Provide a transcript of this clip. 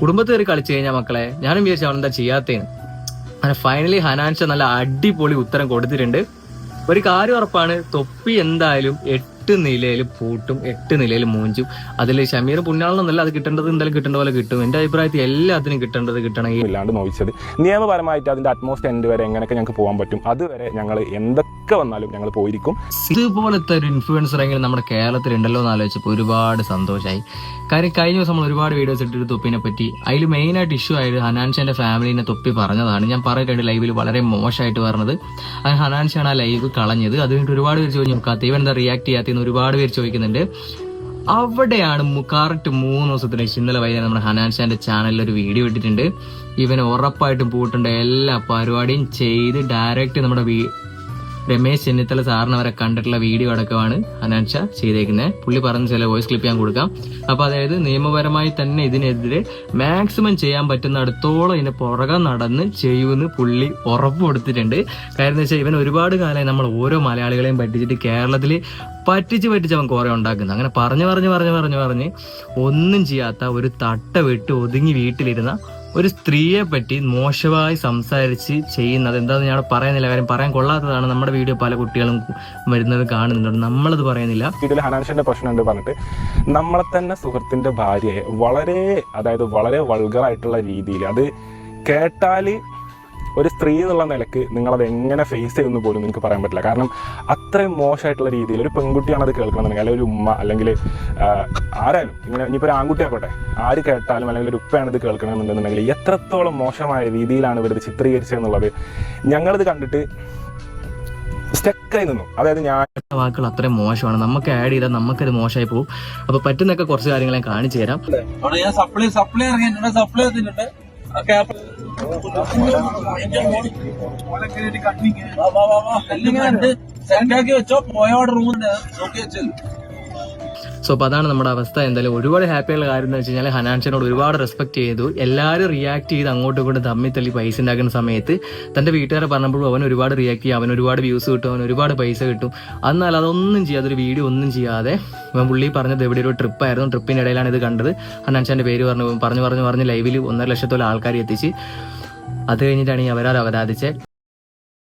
കുടുംബത്തിൽ കയറി കളിച്ചു കഴിഞ്ഞാൽ മക്കളെ ഞാനും വിചാരിച്ചു അവൻ എന്താ ചെയ്യാത്തേന്ന്. അങ്ങനെ ഫൈനലി ഹനാൻഷ നല്ല അടിപൊളി ഉത്തരം കൊടുത്തിട്ടുണ്ട്. ഒരു കാര്യം ഉറപ്പാണ്, തൊപ്പി എന്തായാലും 8 നിലയിൽ പൂട്ടും, 8 നിലയിൽ മൂഞ്ചും. അതിൽ ഷമീർ പുണ്യാളെന്നല്ല, അത് കിട്ടേണ്ടത് എന്തായാലും കിട്ടേണ്ട പോലെ കിട്ടും. എന്റെ അഭിപ്രായത്തിൽ എല്ലാത്തിനും കിട്ടണമെങ്കിൽ ഇല്ലാണ്ട് നോവിച്ചത് നിയമപരമായിട്ട് അതിന്റെ അറ്റ്മോസ്റ്റ് എൻഡ് വരെ എങ്ങനെയൊക്കെ ഞങ്ങൾക്ക് പോകാൻ പറ്റും, അതുവരെ ഞങ്ങൾ എന്തൊക്കെ വന്നാലും ഞങ്ങൾ പോയിരിക്കും. ഇതുപോലത്തെ ഒരു ഇൻഫ്ലുവൻസർ എങ്കിലും നമ്മുടെ കേരളത്തിൽ ഉണ്ടല്ലോ എന്ന് ആലോചിച്ചപ്പോൾ ഒരുപാട് സന്തോഷമായി. കാര്യം കഴിഞ്ഞ ദിവസം നമ്മൾ ഒരുപാട് വീഡിയോസ് ഇട്ടിട്ട് തൊപ്പിനെ പറ്റി. അതിൽ മെയിനായിട്ട് ഇഷ്യൂ ആയത് ഹനാൻഷന്റെ ഫാമിലിനെ തൊപ്പി പറഞ്ഞതാണ്. ഞാൻ പറഞ്ഞിട്ടുണ്ട് ലൈവിൽ വളരെ മോശമായിട്ട് പറഞ്ഞത്. ഹനാൻഷാണ് ആ ലൈവ് കളഞ്ഞത്. അത് കഴിഞ്ഞിട്ട് ഒരുപാട് പേര് ചോദിച്ചു നോക്കാത്ത ഇവൻ എന്താ റിയാക്ട് ചെയ്യാത്തെന്ന് ഒരുപാട് പേര് ചോദിക്കുന്നുണ്ട്. അവിടെയാണ് കറക്റ്റ് 3 ദിവസത്തിന് ഇന്നലെ വൈകുന്നേരം നമ്മുടെ ഹനാൻഷാന്റെ ചാനലിൽ ഒരു വീഡിയോ ഇട്ടിട്ടുണ്ട്. ഇവന് ഉറപ്പായിട്ടും പൂട്ടേണ്ട എല്ലാ പരിപാടിയും ചെയ്ത് ഡയറക്റ്റ് നമ്മുടെ രമേശ് ചെന്നിത്തല സാറിന് അവരെ കണ്ടിട്ടുള്ള വീഡിയോ അടക്കമാണ് ഹനാൻഷ ചെയ്തേക്കുന്നത്. പുള്ളി പറഞ്ഞ ചില വോയിസ് ക്ലിപ്പ് ഞാൻ കൊടുക്കാം. അപ്പൊ അതായത് നിയമപരമായി തന്നെ ഇതിനെതിരെ മാക്സിമം ചെയ്യാൻ പറ്റുന്നിടത്തോളം ഇതിന്റെ പുറകെ നടന്ന് ചെയ്യുമെന്ന് പുള്ളി ഉറപ്പ് കൊടുത്തിട്ടുണ്ട്. കാര്യം എന്ന് വെച്ചാൽ ഇവൻ ഒരുപാട് കാലമായി നമ്മൾ ഓരോ മലയാളികളെയും പറ്റിച്ചിട്ട് കേരളത്തിൽ പറ്റിച്ച് അവൻ കുറെ ഉണ്ടാക്കുന്നത്. അങ്ങനെ പറഞ്ഞ് ഒന്നും ചെയ്യാത്ത ഒരു തട്ട വിട്ട് ഒതുങ്ങി വീട്ടിലിരുന്ന ഒരു സ്ത്രീയെ പറ്റി മോശമായി സംസാരിച്ച് ചെയ്യുന്നത് എന്താണെന്ന് ഞാൻ പറയുന്നില്ല. കാര്യം പറയാൻ കൊള്ളാത്തതാണ്. നമ്മുടെ വീഡിയോ പല കുട്ടികളും വരുന്നത് കാണുന്നുണ്ട്, നമ്മളത് പറയുന്നില്ല. ഇതിൽ ഹനാൻഷന്റെ പ്രശ്നം ഉണ്ട് പറഞ്ഞിട്ട് നമ്മളെ തന്നെ സുഹൃത്തിന്റെ ഭാര്യയെ വളരെ വൾഗറായിട്ടുള്ള രീതിയിൽ, അത് കേട്ടാൽ ഒരു സ്ത്രീ എന്നുള്ള നിലക്ക് നിങ്ങളത് എങ്ങനെ ഫേസ് ചെയ്യുന്നു പോലും എനിക്ക് പറയാൻ പറ്റില്ല. കാരണം അത്രയും മോശമായിട്ടുള്ള രീതിയിൽ ഒരു പെൺകുട്ടിയാണ് അത് കേൾക്കണമെന്നുണ്ടെങ്കിൽ, അല്ലെങ്കിൽ ഒരു ഉമ്മ, അല്ലെങ്കിൽ ആരായാലും, ഇങ്ങനെ ഇനിയിപ്പോൾ ഒരു ആൺകുട്ടിയാക്കോട്ടെ, ആര് കേട്ടാലും അല്ലെങ്കിൽ ഒരു ഉപ്പയാണ് ഇത് കേൾക്കണമെന്നുണ്ടെന്നുണ്ടെങ്കിൽ എത്രത്തോളം മോശമായ രീതിയിലാണ് ഇവരിത് ചിത്രീകരിച്ചതെന്നുള്ളത് ഞങ്ങളിത് കണ്ടിട്ട് സ്റ്റക്കായി നിന്നു. അതായത് വാക്കുകൾ അത്രയും മോശമാണ്, നമുക്ക് ആഡ് ചെയ്താൽ നമുക്കത് മോശമായി പോകും. അപ്പൊ പറ്റുന്നൊക്കെ കുറച്ച് കാര്യങ്ങൾ ഞാൻ കാണിച്ചു തരാം. സോ അപ്പൊ അതാണ് നമ്മുടെ അവസ്ഥ. എന്തായാലും ഒരുപാട് ഹാപ്പിയുള്ള കാര്യം എന്ന് വെച്ച് കഴിഞ്ഞാൽ ഹനാൻഷനോട് ഒരുപാട് റെസ്പെക്ട് ചെയ്തു. എല്ലാവരും റിയാക്ട് ചെയ്ത് അങ്ങോട്ടും ഇങ്ങോട്ടും തമ്മിൽ തള്ളി പൈസ ഉണ്ടാക്കുന്ന സമയത്ത് തന്റെ വീട്ടുകാരെ പറഞ്ഞപ്പോഴും അവൻ ഒരുപാട് റിയാക്ട് ചെയ്യും, അവൻ ഒരുപാട് വ്യൂസ് കിട്ടും, അവൻ ഒരുപാട് പൈസ കിട്ടും. എന്നാൽ അതൊന്നും ചെയ്യാതെ, ഒരു വീഡിയോ ഒന്നും ചെയ്യാതെ പുള്ളി പറഞ്ഞത് എവിടെ ഒരു ട്രിപ്പായിരുന്നു, ട്രിപ്പിന്റെ ഇടയിലാണ് ഇത് കണ്ടത്. ഹനാൻഷാന്റെ പേര് പറഞ്ഞ് ലൈവിൽ 1.5 ലക്ഷത്തോളം ആൾക്കാർ എത്തിച്ച്. അത് കഴിഞ്ഞിട്ടാണ് ഈ അവരാൽ അവരാധിച്ചത്.